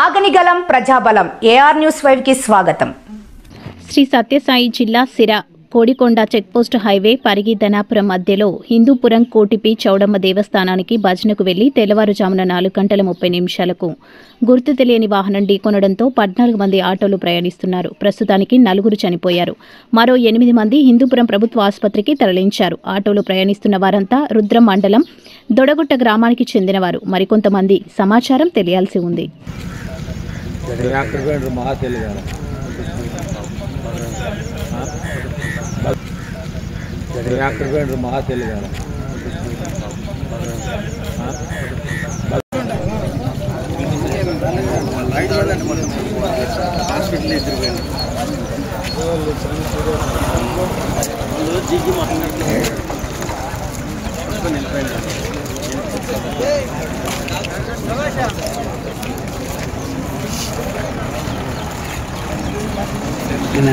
ఆగనిగలం ప్రజాబలం AR news 5 కి స్వాగతం. శ్రీ సత్యసాయి జిల్లా సిరా కోడికొండ చెక్పోస్ట్ హైవే పరిగిదనాపురం మధ్యలో హిందూపురం కోటిపి చౌడమ్మ దేవస్థానానికి భజనకు వెళ్లి తెల్లవారుజామున 4:30 గుర్తు తెలియని వాహనం ఢీకొనడంతో 14 మంది ఆటోలు ప్రయాణిస్తున్నారు. ప్రస్తుతానికి 4 చనిపోయారు. మరో 8 మంది హిందూపురం ప్రభుత్వ ఆసుపత్రికి తరలించారు. ఆటోలు ప్రయాణిస్తున్న వారంతా రుద్రం మండలం దొడగుట్ట గ్రామానికి చెందినవారు. మరికొంతమంది సమాచారం తెలియాల్సి ఉంది. Ini